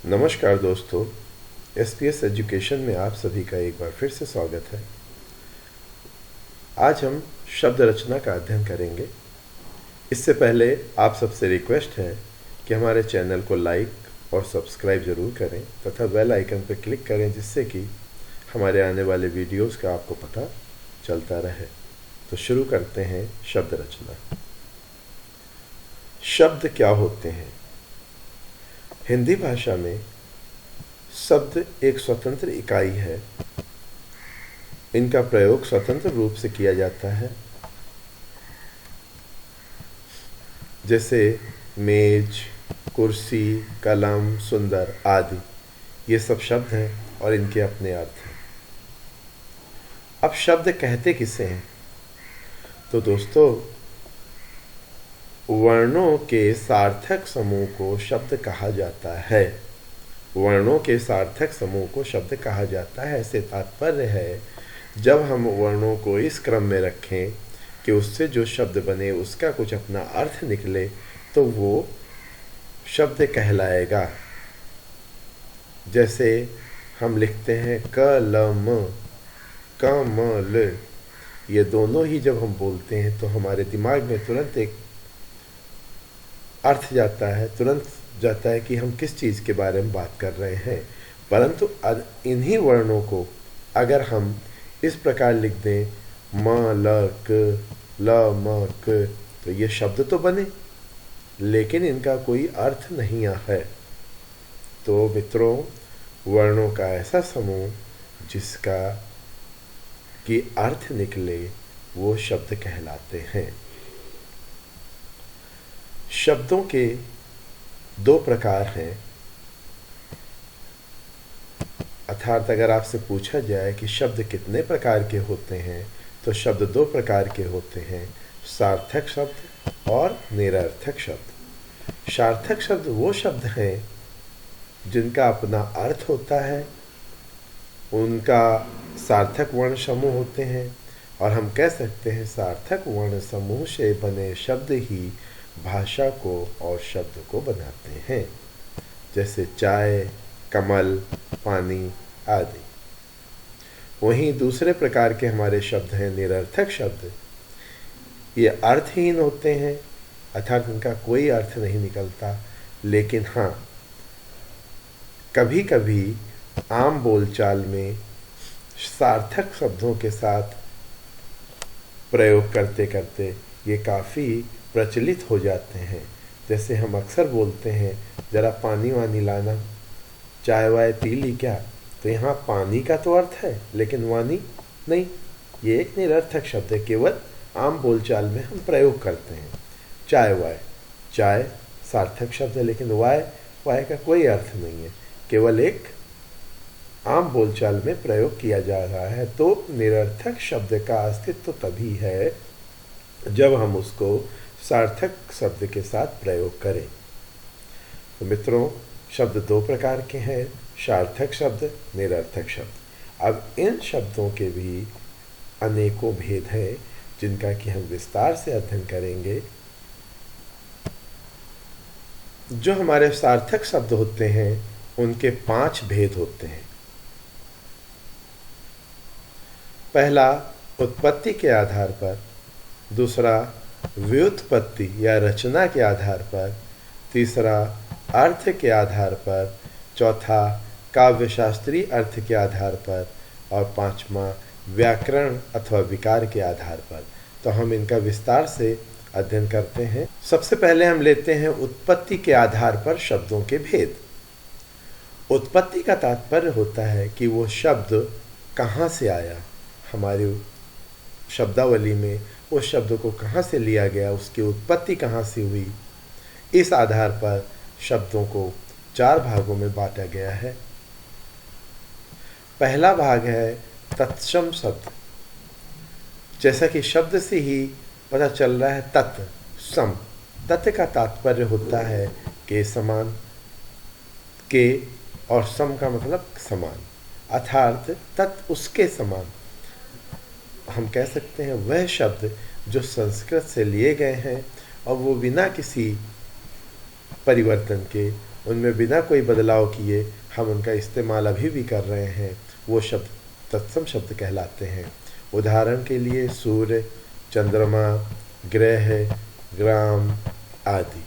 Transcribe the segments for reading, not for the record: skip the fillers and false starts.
नमस्कार दोस्तों, SPS education में आप सभी का एक बार फिर से स्वागत है। आज हम शब्द रचना का अध्ययन करेंगे। इससे पहले आप सबसे रिक्वेस्ट है कि हमारे चैनल को लाइक और सब्सक्राइब ज़रूर करें तथा बेल आइकन पर क्लिक करें, जिससे कि हमारे आने वाले वीडियोस का आपको पता चलता रहे। तो शुरू करते हैं शब्द रचना। शब्द क्या होते हैं? हिंदी भाषा में शब्द एक स्वतंत्र इकाई है। इनका प्रयोग स्वतंत्र रूप से किया जाता है, जैसे मेज, कुर्सी, कलम, सुंदर आदि। ये सब शब्द हैं और इनके अपने अर्थ हैं। अब शब्द कहते किसे हैं? तो दोस्तों, वर्णों के सार्थक समूह को शब्द कहा जाता है। वर्णों के सार्थक समूह को शब्द कहा जाता है। ऐसे तात्पर्य है, जब हम वर्णों को इस क्रम में रखें कि उससे जो शब्द बने उसका कुछ अपना अर्थ निकले, तो वो शब्द कहलाएगा। जैसे हम लिखते हैं कलम, कमल। ये दोनों ही जब हम बोलते हैं तो हमारे दिमाग में तुरंत एक अर्थ जाता है, तुरंत जाता है कि हम किस चीज़ के बारे में बात कर रहे हैं। परंतु इन्हीं वर्णों को अगर हम इस प्रकार लिख दें म ल क ल म क, तो ये शब्द तो बने, लेकिन इनका कोई अर्थ नहीं है। तो मित्रों, वर्णों का ऐसा समूह जिसका कि अर्थ निकले, वो शब्द कहलाते हैं। शब्दों के दो प्रकार हैं। अर्थात अगर आपसे पूछा जाए कि शब्द कितने प्रकार के होते हैं, तो शब्द दो प्रकार के होते हैं, सार्थक शब्द और निरर्थक शब्द। सार्थक शब्द वो शब्द हैं जिनका अपना अर्थ होता है, उनका सार्थक वर्ण समूह होते हैं, और हम कह सकते हैं सार्थक वर्ण समूह से बने शब्द ही भाषा को और शब्द को बनाते हैं। जैसे चाय, कमल, पानी आदि। वहीं दूसरे प्रकार के हमारे शब्द हैं निरर्थक शब्द। ये अर्थहीन होते हैं, अर्थात इनका कोई अर्थ नहीं निकलता। लेकिन हाँ, कभी कभी आम बोलचाल में सार्थक शब्दों के साथ प्रयोग करते करते ये काफ़ी प्रचलित हो जाते हैं। जैसे हम अक्सर बोलते हैं, ज़रा पानी वानी लाना, चाय वाय पी ली क्या? तो यहाँ पानी का तो अर्थ है, लेकिन वानी नहीं। ये एक निरर्थक शब्द है, केवल आम बोलचाल में हम प्रयोग करते हैं। चाय वाय, चाय सार्थक शब्द है, लेकिन वाय वाय का कोई अर्थ नहीं है, केवल एक आम बोलचाल में प्रयोग किया जा रहा है। तो निरर्थक शब्द का अस्तित्व तभी है जब हम उसको सार्थक शब्द के साथ प्रयोग करें। तो मित्रों, शब्द दो प्रकार के हैं, सार्थक शब्द, निरर्थक शब्द। अब इन शब्दों के भी अनेकों भेद हैं, जिनका कि हम विस्तार से अध्ययन करेंगे। जो हमारे सार्थक शब्द होते हैं, उनके 5 भेद होते हैं। पहला, उत्पत्ति के आधार पर। दूसरा, व्युत्पत्ति या रचना के आधार पर। तीसरा, अर्थ के आधार पर। चौथा, काव्यशास्त्रीय अर्थ के आधार पर। और पांचवा, व्याकरण अथवा विकार के आधार पर। तो हम इनका विस्तार से अध्ययन करते हैं। सबसे पहले हम लेते हैं उत्पत्ति के आधार पर शब्दों के भेद। उत्पत्ति का तात्पर्य होता है कि वो शब्द कहाँ से आया, हमारी शब्दावली में उस शब्द को कहाँ से लिया गया, उसकी उत्पत्ति कहाँ से हुई। इस आधार पर शब्दों को 4 भागों में बांटा गया है। पहला भाग है तत्सम शब्द। जैसा कि शब्द से ही पता चल रहा है, तत् सम। तत् का तात्पर्य होता है के समान, के और सम का मतलब समान, अर्थात तत् उसके समान। हम कह सकते हैं वह शब्द जो संस्कृत से लिए गए हैं और वो बिना किसी परिवर्तन के उनमें बिना कोई बदलाव किए हम उनका इस्तेमाल अभी भी कर रहे हैं, वो शब्द तत्सम शब्द कहलाते हैं। उदाहरण के लिए सूर्य, चंद्रमा, ग्रह, ग्राम आदि।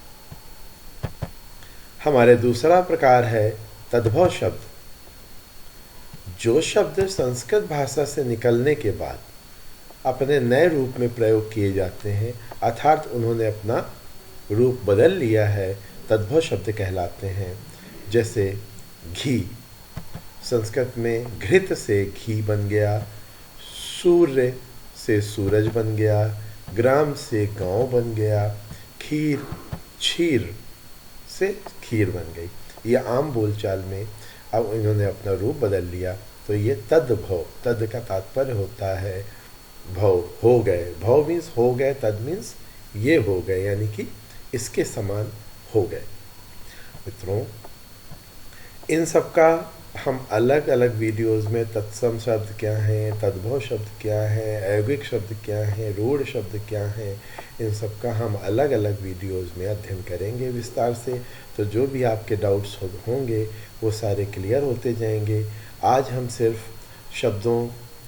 हमारे दूसरा प्रकार है तद्भव शब्द। जो शब्द संस्कृत भाषा से निकलने के बाद अपने नए रूप में प्रयोग किए जाते हैं, अर्थात उन्होंने अपना रूप बदल लिया है, तद्भव शब्द कहलाते हैं। जैसे घी, संस्कृत में घृत से घी बन गया, सूर्य से सूरज बन गया, ग्राम से गांव बन गया, खीर क्षीर से खीर बन गई। ये आम बोलचाल में अब इन्होंने अपना रूप बदल लिया, तो ये तद्भव, तद का तात्पर्य होता है भव, हो गए। भव मीन्स हो गए, तद मीन्स ये हो गए, यानी कि इसके समान हो गए। मित्रों, इन सब का हम अलग अलग वीडियोस में तत्सम शब्द क्या हैं, तद्भव शब्द क्या है, अयौगिक शब्द क्या है, रूढ़ शब्द क्या है, इन सब का हम अलग अलग वीडियोस में अध्ययन करेंगे विस्तार से। तो जो भी आपके डाउट्स होंगे वो सारे क्लियर होते जाएंगे। आज हम सिर्फ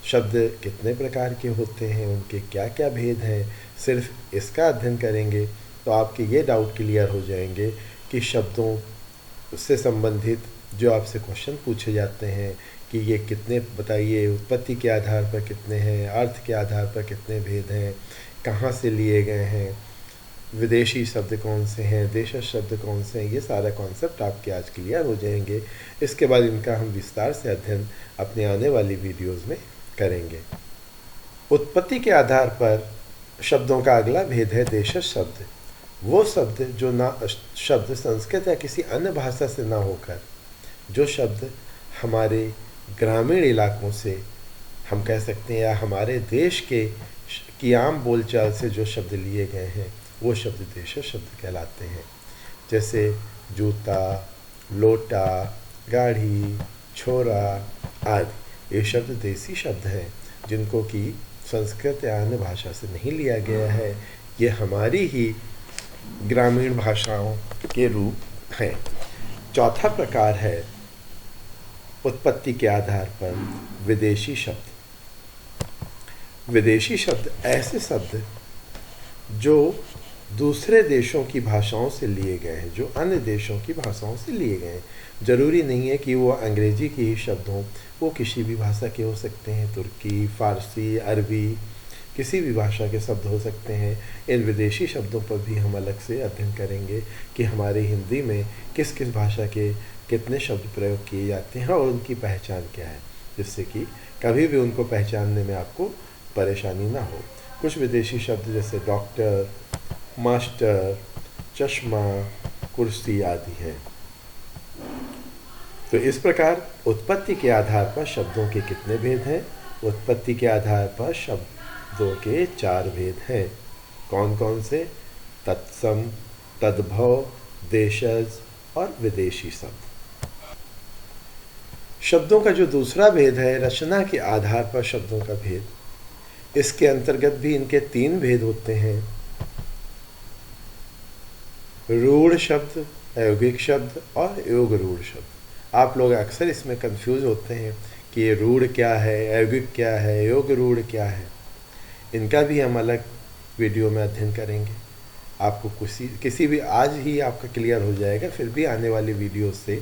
शब्द कितने प्रकार के होते हैं, उनके क्या क्या भेद हैं, सिर्फ इसका अध्ययन करेंगे तो आपके ये डाउट क्लियर हो जाएंगे कि शब्दों से संबंधित जो आपसे क्वेश्चन पूछे जाते हैं कि ये कितने बताइए, उत्पत्ति के आधार पर कितने हैं, अर्थ के आधार पर कितने भेद हैं, कहाँ से लिए गए हैं, विदेशी शब्द कौन से हैं, देशज शब्द कौन से हैं, ये सारा कॉन्सेप्ट आपके आज क्लियर हो जाएंगे। इसके बाद इनका हम विस्तार से अध्ययन अपने आने वाली वीडियोज़ में करेंगे। उत्पत्ति के आधार पर शब्दों का अगला भेद है देशज शब्द। वो शब्द जो शब्द संस्कृत या किसी अन्य भाषा से ना होकर, जो शब्द हमारे ग्रामीण इलाकों से हम कह सकते हैं या हमारे देश की आम बोलचाल से जो शब्द लिए गए हैं, वो शब्द देशज शब्द कहलाते हैं। जैसे जूता, लोटा, गाड़ी, छोरा आदि, ये शब्द देसी शब्द हैं जिनको कि संस्कृत या अन्य भाषा से नहीं लिया गया है, ये हमारी ही ग्रामीण भाषाओं के रूप हैं। चौथा प्रकार है उत्पत्ति के आधार पर विदेशी शब्द। विदेशी शब्द ऐसे शब्द जो दूसरे देशों की भाषाओं से लिए गए हैं, जो अन्य देशों की भाषाओं से लिए गए हैं। ज़रूरी नहीं है कि वो अंग्रेजी के ही शब्द हों, वो किसी भी भाषा के हो सकते हैं, तुर्की, फ़ारसी, अरबी, किसी भी भाषा के शब्द हो सकते हैं। इन विदेशी शब्दों पर भी हम अलग से अध्ययन करेंगे कि हमारी हिंदी में किस किस भाषा के कितने शब्द प्रयोग किए जाते हैं और उनकी पहचान क्या है, जिससे कि कभी भी उनको पहचानने में आपको परेशानी ना हो। कुछ विदेशी शब्द जैसे डॉक्टर, मास्टर, चश्मा, कुर्सी आदि हैं। तो इस प्रकार उत्पत्ति के आधार पर शब्दों के कितने भेद हैं? उत्पत्ति के आधार पर शब्दों के 4 भेद हैं। कौन कौन से? तत्सम, तद्भव, देशज और विदेशी शब्द। शब्दों का जो दूसरा भेद है रचना के आधार पर शब्दों का भेद, इसके अंतर्गत भी इनके 3 भेद होते हैं। रूढ़ शब्द, अयौगिक शब्द और योग रूढ़ शब्द। आप लोग अक्सर इसमें कंफ्यूज होते हैं कि ये रूढ़ क्या है, अयौगिक क्या है, योग रूढ़ क्या है। इनका भी हम अलग वीडियो में अध्ययन करेंगे। आपको किसी भी आज ही आपका क्लियर हो जाएगा, फिर भी आने वाली वीडियो से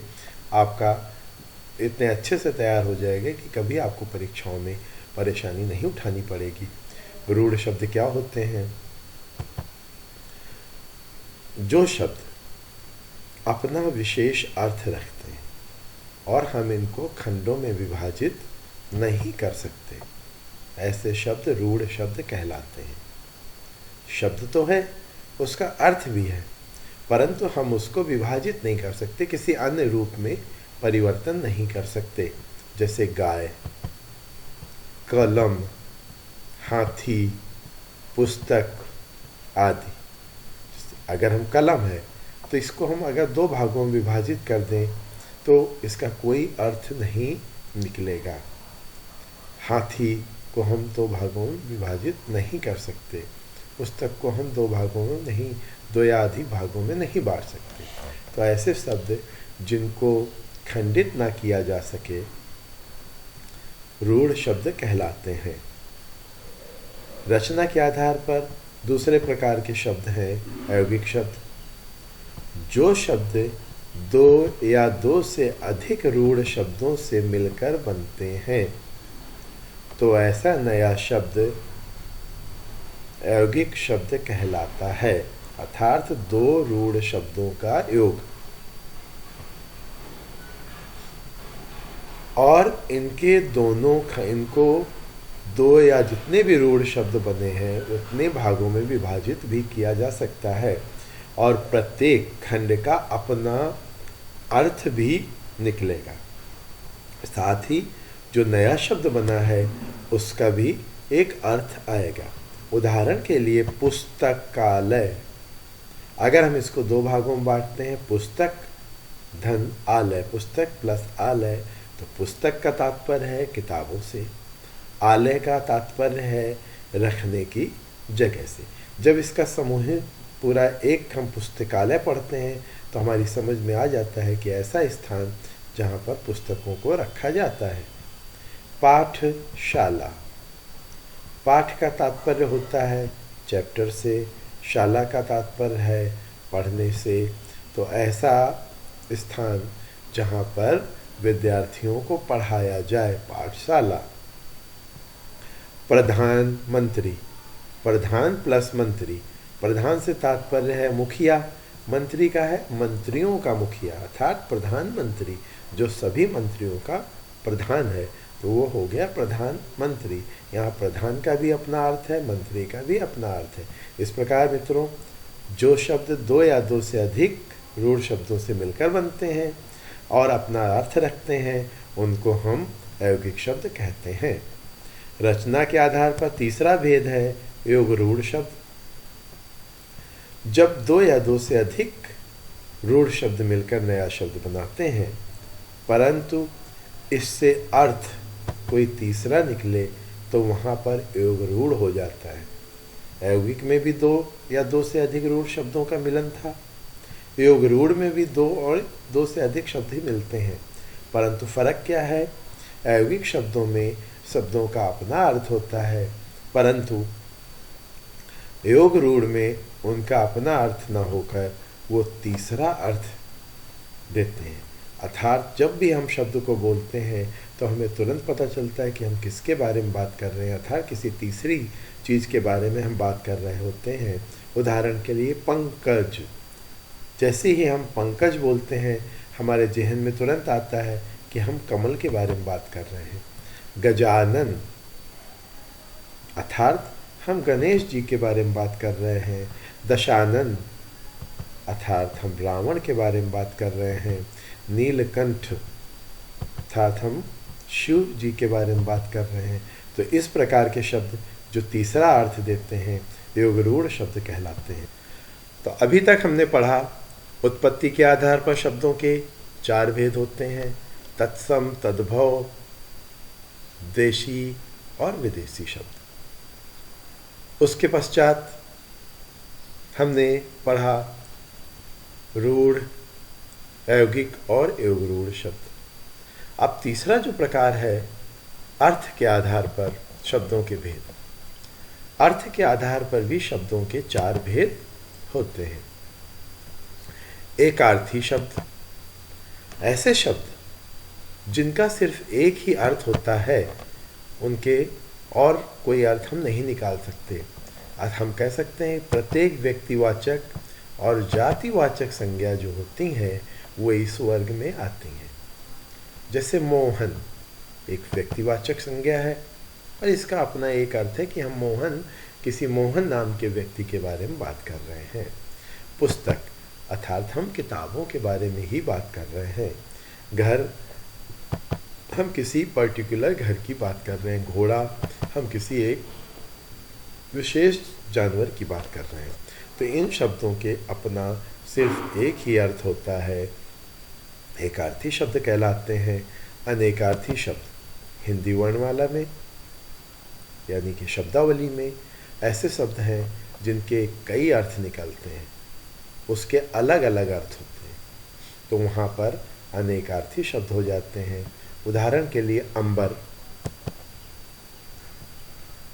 आपका इतने अच्छे से तैयार हो जाएगा कि कभी आपको परीक्षाओं में परेशानी नहीं उठानी पड़ेगी। रूढ़ शब्द क्या होते हैं? जो शब्द अपना विशेष अर्थ रखते हैं और हम इनको खंडों में विभाजित नहीं कर सकते, ऐसे शब्द रूढ़ शब्द कहलाते हैं। शब्द तो है, उसका अर्थ भी है, परंतु हम उसको विभाजित नहीं कर सकते, किसी अन्य रूप में परिवर्तन नहीं कर सकते। जैसे गाय, कलम, हाथी, पुस्तक आदि। अगर हम कलम है तो इसको हम अगर 2 भागों में विभाजित कर दें तो इसका कोई अर्थ नहीं निकलेगा। हाथी को हम 2 भागों में विभाजित नहीं कर सकते, पुस्तक को हम 2 भागों में नहीं, 2 या अधिक भागों में नहीं बांट सकते। तो ऐसे शब्द जिनको खंडित ना किया जा सके रूढ़ शब्द कहलाते हैं। रचना के आधार पर दूसरे प्रकार के शब्द हैं अयौगिक शब्द। जो शब्द दो या दो से अधिक रूढ़ शब्दों से मिलकर बनते हैं तो ऐसा नया शब्द अयौगिक शब्द कहलाता है, अर्थात दो रूढ़ शब्दों का योग। और इनको दो या जितने भी रूढ़ शब्द बने हैं उतने भागों में विभाजित भी किया जा सकता है और प्रत्येक खंड का अपना अर्थ भी निकलेगा। साथ ही जो नया शब्द बना है उसका भी एक अर्थ आएगा। उदाहरण के लिए पुस्तकालय, अगर हम इसको दो भागों में बांटते हैं, पुस्तक धन आलय, पुस्तक प्लस आलय, तो पुस्तक का तात्पर्य है किताबों से, आलय का तात्पर्य है रखने की जगह से। जब इसका समूह पूरा एक हम पुस्तकालय पढ़ते हैं तो हमारी समझ में आ जाता है कि ऐसा स्थान जहाँ पर पुस्तकों को रखा जाता है। पाठशाला, पाठ का तात्पर्य होता है चैप्टर से, शाला का तात्पर्य है पढ़ने से, तो ऐसा स्थान जहाँ पर विद्यार्थियों को पढ़ाया जाए, पाठशाला। प्रधानमंत्री, प्रधान प्लस मंत्री, प्रधान से तात्पर्य है मुखिया, मंत्री का है मंत्रियों का मुखिया, अर्थात प्रधानमंत्री जो सभी मंत्रियों का प्रधान है, तो वो हो गया प्रधानमंत्री। यहाँ प्रधान का भी अपना अर्थ है, मंत्री का भी अपना अर्थ है। इस प्रकार मित्रों, जो शब्द दो या दो से अधिक रूढ़ शब्दों से मिलकर बनते हैं और अपना अर्थ रखते हैं उनको हम अयौगिक शब्द कहते हैं। रचना के आधार पर तीसरा भेद है योग रूढ़ शब्द। जब दो या दो से अधिक रूढ़ शब्द मिलकर नया शब्द बनाते हैं परंतु इससे अर्थ कोई तीसरा निकले तो वहाँ पर योग रूढ़ हो जाता है। अयौगिक में भी दो या दो से अधिक रूढ़ शब्दों का मिलन था, योग रूढ़ में भी दो और दो से अधिक शब्द ही मिलते हैं, परंतु फर्क क्या है? अयौगिक शब्दों में शब्दों का अपना अर्थ होता है परंतु योग रूढ़ में उनका अपना अर्थ न होकर वो तीसरा अर्थ देते हैं। अर्थात जब भी हम शब्द को बोलते हैं तो हमें तुरंत पता चलता है कि हम किसके बारे में बात कर रहे हैं, अर्थात किसी तीसरी चीज़ के बारे में हम बात कर रहे होते हैं। उदाहरण के लिए पंकज, जैसे ही हम पंकज बोलते हैं हमारे जहन में तुरंत आता है कि हम कमल के बारे में बात कर रहे हैं। गजानन, अर्थात हम गणेश जी के बारे में बात कर रहे हैं। दशानन, अर्थात हम रावण के बारे में बात कर रहे हैं। नीलकंठ, अर्थात हम शिव जी के बारे में बात कर रहे हैं। तो इस प्रकार के शब्द जो तीसरा अर्थ देते हैं योग रूढ़ शब्द कहलाते हैं। तो अभी तक हमने पढ़ा उत्पत्ति के आधार पर शब्दों के चार भेद होते हैं, तत्सम, तद्भव, देशी और विदेशी शब्द। उसके पश्चात हमने पढ़ा रूढ़, अयौगिक और योग रूढ़ शब्द। अब तीसरा जो प्रकार है अर्थ के आधार पर शब्दों के भेद। अर्थ के आधार पर भी शब्दों के चार भेद होते हैं। एकार्थी शब्द, ऐसे शब्द जिनका सिर्फ एक ही अर्थ होता है, उनके और कोई अर्थ हम नहीं निकाल सकते। आज हम कह सकते हैं प्रत्येक व्यक्तिवाचक और जातिवाचक संज्ञा जो होती हैं वो इस वर्ग में आती हैं। जैसे मोहन एक व्यक्तिवाचक संज्ञा है और इसका अपना एक अर्थ है कि हम मोहन, किसी मोहन नाम के व्यक्ति के बारे में बात कर रहे हैं। पुस्तक, अर्थात हम किताबों के बारे में ही बात कर रहे हैं। घर, हम किसी पर्टिकुलर घर की बात कर रहे हैं। घोड़ा, हम किसी एक विशेष जानवर की बात कर रहे हैं। तो इन शब्दों के अपना सिर्फ एक ही अर्थ होता है, एकार्थी शब्द कहलाते हैं। अनेकार्थी शब्द हिंदी वर्णमाला में यानी कि शब्दावली में ऐसे शब्द हैं जिनके कई अर्थ निकलते हैं, उसके अलग अलग अर्थ होते हैं। तो वहाँ पर अनेकार्थी शब्द हो जाते हैं। उदाहरण के लिए अंबर,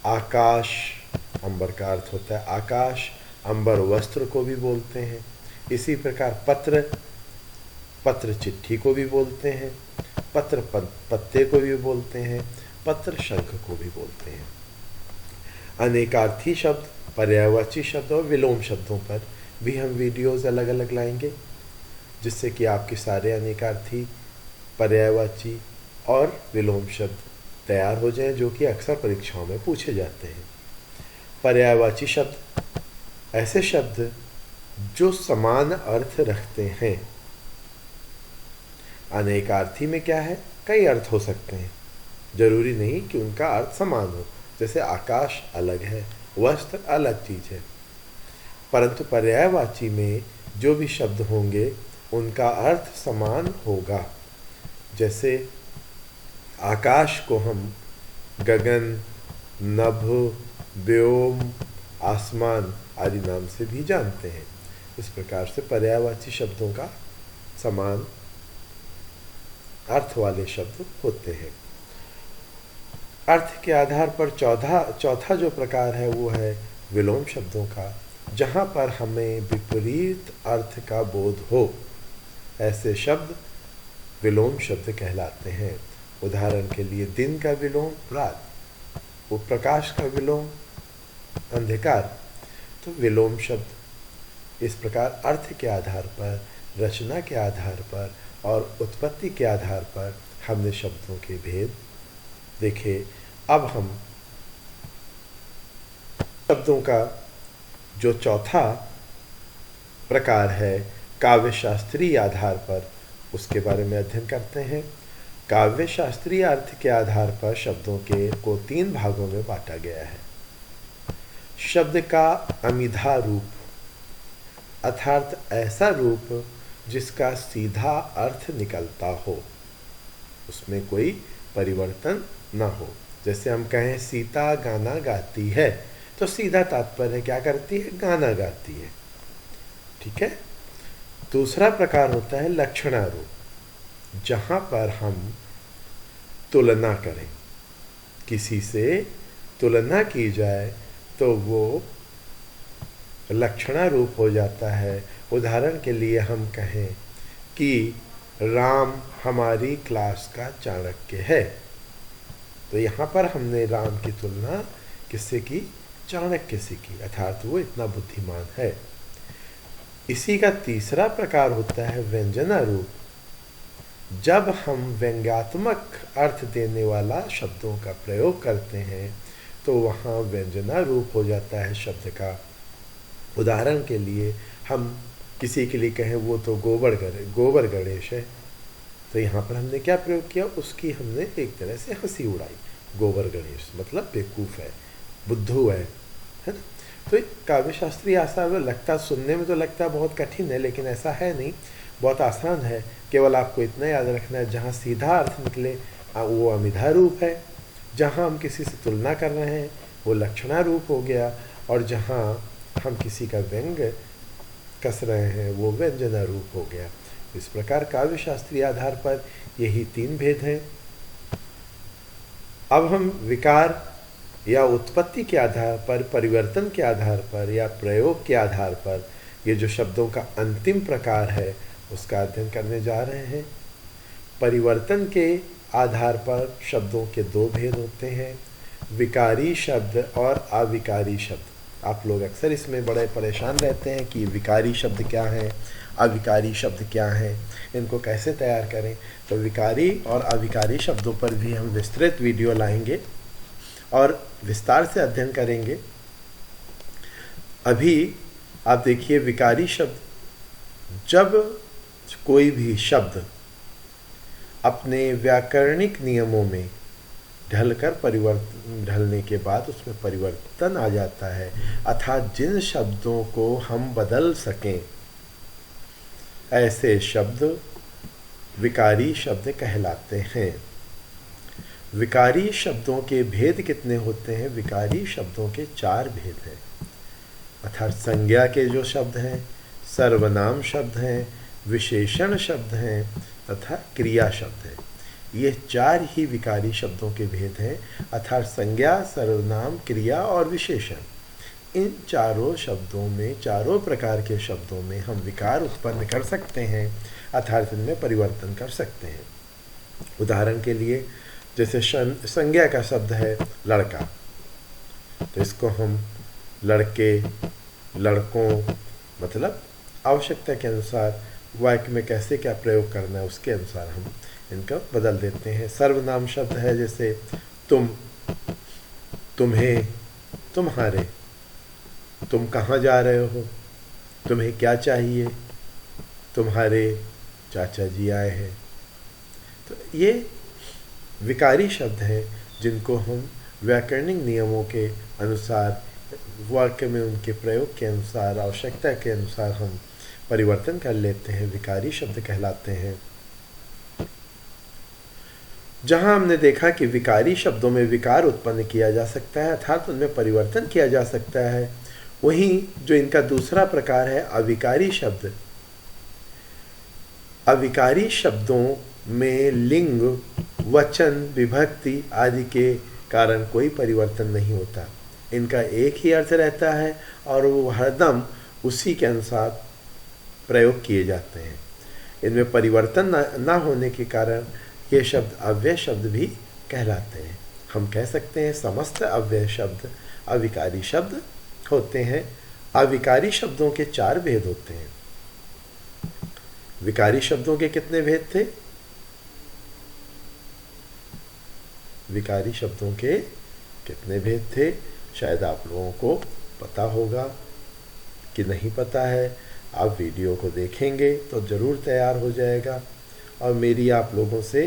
आकाश, अंबर का अर्थ होता है आकाश, अंबर वस्त्र को भी बोलते हैं। इसी प्रकार पत्र, पत्र चिट्ठी को भी बोलते हैं, पत्र पत्ते को भी बोलते हैं, पत्र शंख को भी बोलते हैं। अनेकार्थी शब्द, पर्यायवाची शब्द और विलोम शब्दों पर भी हम वीडियोस अलग अलग लाएंगे, जिससे कि आपके सारे अनेकार्थी, पर्यायवाची और विलोम शब्द तैयार हो जाएं, जो कि अक्सर परीक्षाओं में पूछे जाते हैं। पर्यायवाची शब्द ऐसे शब्द जो समान अर्थ रखते हैं। अनेकार्थी में क्या है, कई अर्थ हो सकते हैं, जरूरी नहीं कि उनका अर्थ समान हो। जैसे आकाश अलग है, वस्त्र अलग चीज है। परंतु पर्यायवाची में जो भी शब्द होंगे उनका अर्थ समान होगा। जैसे आकाश को हम गगन, नभ, व्योम, आसमान आदि नाम से भी जानते हैं। इस प्रकार से पर्यायवाची शब्दों का समान अर्थ वाले शब्द होते हैं। अर्थ के आधार पर चौथा जो प्रकार है वो है विलोम शब्दों का, जहाँ पर हमें विपरीत अर्थ का बोध हो, ऐसे शब्द विलोम शब्द कहलाते हैं। उदाहरण के लिए दिन का विलोम रात, वो प्रकाश का विलोम अंधकार। तो विलोम शब्द इस प्रकार अर्थ के आधार पर, रचना के आधार पर और उत्पत्ति के आधार पर हमने शब्दों के भेद देखे। अब हम शब्दों का जो चौथा प्रकार है काव्य शास्त्रीय आधार पर, उसके बारे में अध्ययन करते हैं। काव्य शास्त्रीय अर्थ के आधार पर शब्दों को 3 भागों में बांटा गया है। शब्द का अमिधा रूप, अर्थात ऐसा रूप जिसका सीधा अर्थ निकलता हो, उसमें कोई परिवर्तन ना हो। जैसे हम कहें सीता गाना गाती है, तो सीधा तात्पर्य क्या करती है, गाना गाती है। ठीक है। दूसरा प्रकार होता है लक्षणारूप, जहाँ पर हम तुलना करें, किसी से तुलना की जाए तो वो लक्षणारूप हो जाता है। उदाहरण के लिए हम कहें कि राम हमारी क्लास का चाणक्य है, तो यहाँ पर हमने राम की तुलना किससे की, चाणक्य से की, अर्थात वो इतना बुद्धिमान है। इसी का तीसरा प्रकार होता है व्यंजनारूप, जब हम व्यंग्यात्मक अर्थ देने वाला शब्दों का प्रयोग करते हैं तो वहाँ व्यंजनारूप हो जाता है शब्द का। उदाहरण के लिए हम किसी के लिए कहें वो तो गोबर गणेश है, तो यहाँ पर हमने क्या प्रयोग किया, उसकी हमने एक तरह से हंसी उड़ाई। गोबर गणेश मतलब बेवकूफ़ है, बुद्धू है ना। तो काव्य शास्त्रीय आसार में लगता, सुनने में तो लगता बहुत कठिन है, लेकिन ऐसा है नहीं, बहुत आसान है। केवल आपको इतना याद रखना है, जहाँ सीधा अर्थ निकले वो अमिधा रूप है, जहाँ हम किसी से तुलना कर रहे हैं वो लक्षणारूप हो गया, और जहाँ हम किसी का व्यंग कस रहे हैं वो व्यंजनारूप हो गया। इस प्रकार काव्य शास्त्रीय आधार पर यही 3 भेद हैं। अब हम विकार या उत्पत्ति के आधार पर, परिवर्तन के आधार पर या प्रयोग के आधार पर ये जो शब्दों का अंतिम प्रकार है उसका अध्ययन करने जा रहे हैं। परिवर्तन के आधार पर शब्दों के 2 भेद होते हैं, विकारी शब्द और अविकारी शब्द। आप लोग अक्सर इसमें बड़े परेशान रहते हैं कि विकारी शब्द क्या हैं, अविकारी शब्द क्या हैं, इनको कैसे तैयार करें। तो विकारी और अविकारी शब्दों पर भी हम विस्तृत वीडियो लाएंगे और विस्तार से अध्ययन करेंगे। अभी आप देखिए, विकारी शब्द, जब कोई भी शब्द अपने व्याकरणिक नियमों में ढलने के बाद उसमें परिवर्तन आ जाता है, अर्थात जिन शब्दों को हम बदल सकें ऐसे शब्द विकारी शब्द कहलाते हैं। विकारी शब्दों के भेद कितने होते हैं? विकारी शब्दों के 4 भेद हैं, अर्थात संज्ञा के जो शब्द हैं, सर्वनाम शब्द हैं, विशेषण शब्द हैं तथा क्रिया शब्द हैं। ये 4 ही विकारी शब्दों के भेद हैं, अर्थात संज्ञा, सर्वनाम, क्रिया और विशेषण। इन चारों शब्दों में, चारों प्रकार के शब्दों में हम विकार उत्पन्न कर सकते हैं, अर्थात इनमें परिवर्तन कर सकते हैं। उदाहरण के लिए जैसे संज्ञा का शब्द है लड़का, तो इसको हम लड़के, लड़कों, मतलब आवश्यकता के अनुसार वाक्य में कैसे क्या प्रयोग करना है उसके अनुसार हम इनका बदल देते हैं। सर्वनाम शब्द है जैसे तुम, तुम्हें, तुम्हारे, तुम कहाँ जा रहे हो, तुम्हें क्या चाहिए, तुम्हारे चाचा जी आए हैं। तो ये विकारी शब्द हैं जिनको हम व्याकरणिक नियमों के अनुसार, वाक्य में उनके प्रयोग के अनुसार, आवश्यकता के अनुसार हम परिवर्तन कर लेते हैं, विकारी शब्द कहलाते हैं। जहां हमने देखा कि विकारी शब्दों में विकार उत्पन्न किया जा सकता है, अर्थात उनमें परिवर्तन किया जा सकता है, वहीं जो इनका दूसरा प्रकार है अविकारी शब्द, अविकारी शब्दों में लिंग, वचन, विभक्ति आदि के कारण कोई परिवर्तन नहीं होता। इनका एक ही अर्थ रहता है और वो हरदम उसी के अनुसार प्रयोग किए जाते हैं। इनमें परिवर्तन ना होने के कारण ये शब्द अव्यय शब्द भी कहलाते हैं। हम कह सकते हैं समस्त अव्यय शब्द अविकारी शब्द होते हैं। अविकारी शब्दों के 4 भेद होते हैं। विकारी शब्दों के कितने भेद थे? विकारी शब्दों के कितने भेद थे? शायद आप लोगों को पता होगा कि नहीं पता है। आप वीडियो को देखेंगे तो ज़रूर तैयार हो जाएगा। और मेरी आप लोगों से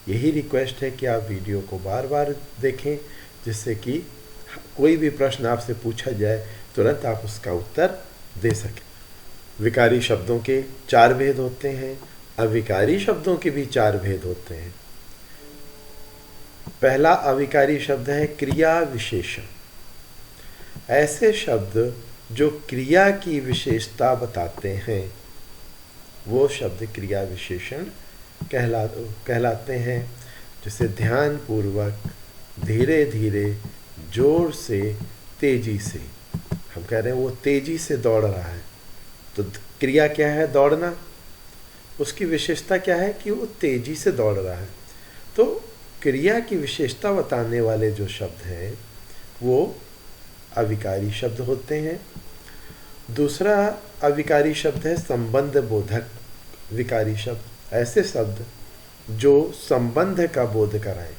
यही रिक्वेस्ट है कि आप वीडियो को बार बार देखें, जिससे कि कोई भी प्रश्न आपसे पूछा जाए तुरंत आप उसका उत्तर दे सकें। विकारी शब्दों के 4 भेद होते हैं। अविकारी शब्दों के भी 4 भेद होते हैं। पहला अविकारी शब्द है क्रिया विशेषण। ऐसे शब्द जो क्रिया की विशेषता बताते हैं वो शब्द क्रिया विशेषण कहलाते हैं। जैसे ध्यान पूर्वक, धीरे धीरे, जोर से, तेजी से। हम कह रहे हैं वो तेजी से दौड़ रहा है, तो क्रिया क्या है? दौड़ना। उसकी विशेषता क्या है? कि वो तेजी से दौड़ रहा है। तो क्रिया की विशेषता बताने वाले जो शब्द हैं वो अविकारी शब्द होते हैं। दूसरा अविकारी शब्द है संबंध बोधक विकारी शब्द। ऐसे शब्द जो संबंध का बोध कराएं,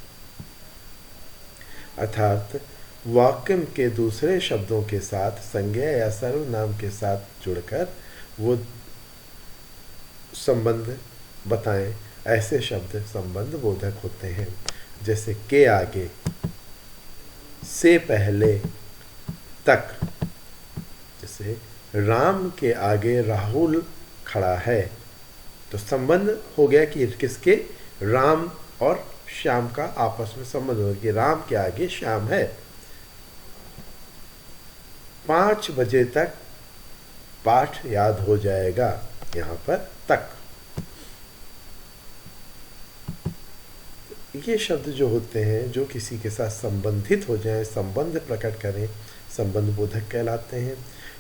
अर्थात वाक्य के दूसरे शब्दों के साथ संज्ञा या सर्वनाम के साथ जुड़कर वो संबंध बताएं, ऐसे शब्द संबंध बोधक होते हैं। जैसे के आगे, से पहले, तक। जैसे राम के आगे राहुल खड़ा है, तो संबंध हो गया कि किसके? राम और श्याम का आपस में संबंध हो गया कि राम के आगे श्याम है। 5 बजे तक पाठ याद हो जाएगा, यहाँ पर तक। ये शब्द जो होते हैं जो किसी के साथ संबंधित हो जाएं, संबंध प्रकट करें, संबंध बोधक कहलाते हैं।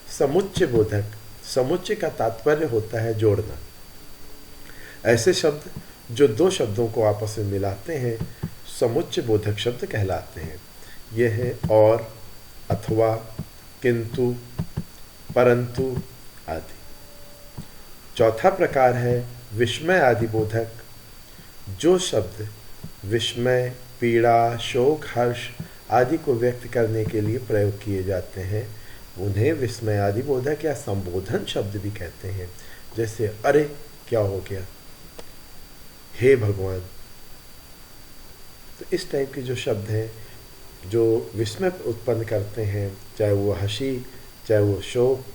समुच्चय बोधक, समुच्चय का तात्पर्य होता है जोड़ना। ऐसे शब्द जो 2 शब्दों को आपस में मिलाते हैं समुच्चय बोधक शब्द कहलाते हैं। ये हैं और, अथवा, किंतु, परंतु आदि। चौथा प्रकार है विस्मय आदि बोधक। जो शब्द विस्मय, पीड़ा, शोक, हर्ष आदि को व्यक्त करने के लिए प्रयोग किए जाते हैं उन्हें विस्मय आदि बोधक या संबोधन शब्द भी कहते हैं। जैसे अरे क्या हो गया, हे भगवान। तो इस टाइप के जो शब्द हैं जो विस्मय उत्पन्न करते हैं, चाहे वो हंसी, चाहे वो शोक,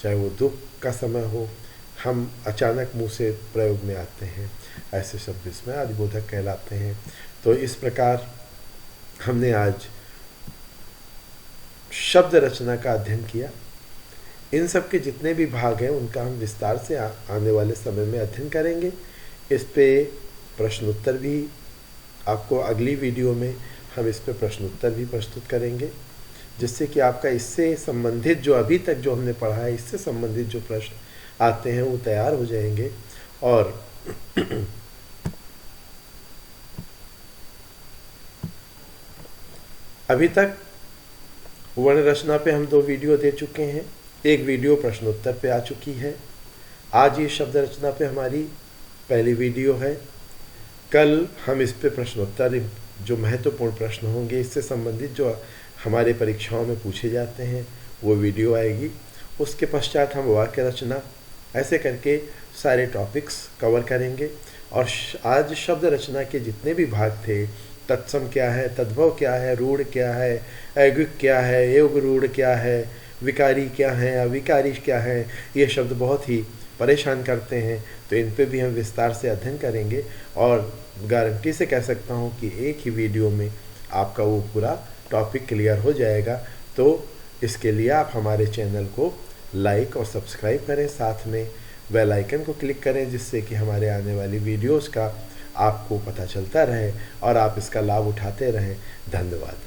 चाहे वो दुख का समय हो, हम अचानक मुंह से प्रयोग में आते हैं, ऐसे शब्द विस्मय आदि बोधक कहलाते हैं। तो इस प्रकार हमने आज शब्द रचना का अध्ययन किया। इन सब के जितने भी भाग हैं उनका हम विस्तार से आने वाले समय में अध्ययन करेंगे। इस पे प्रश्नोत्तर भी आपको अगली वीडियो में हम इस पे प्रश्नोत्तर भी प्रस्तुत करेंगे, जिससे कि आपका इससे संबंधित जो अभी तक जो हमने पढ़ा है इससे संबंधित जो प्रश्न आते हैं वो तैयार हो जाएंगे। और अभी तक वर्ण रचना पे हम 2 वीडियो दे चुके हैं, एक वीडियो प्रश्नोत्तर पे आ चुकी है। आज ये शब्द रचना पे हमारी पहली वीडियो है। कल हम इस पे प्रश्नोत्तर जो महत्वपूर्ण प्रश्न होंगे इससे संबंधित जो हमारे परीक्षाओं में पूछे जाते हैं वो वीडियो आएगी। उसके पश्चात हम वाक्य रचना ऐसे करके सारे टॉपिक्स कवर करेंगे। और आज शब्द रचना के जितने भी भाग थे, तत्सम क्या है, तद्भव क्या है, रूढ़ क्या है, अयोगिक क्या है, योग रूढ़ क्या है, विकारी क्या है, अविकारी क्या है, ये शब्द बहुत ही परेशान करते हैं, तो इन पे भी हम विस्तार से अध्ययन करेंगे। और गारंटी से कह सकता हूँ कि एक ही वीडियो में आपका वो पूरा टॉपिक क्लियर हो जाएगा। तो इसके लिए आप हमारे चैनल को लाइक और सब्सक्राइब करें, साथ में बेल आइकन को क्लिक करें, जिससे कि हमारे आने वाली वीडियोस का आपको पता चलता रहे और आप इसका लाभ उठाते रहें। धन्यवाद।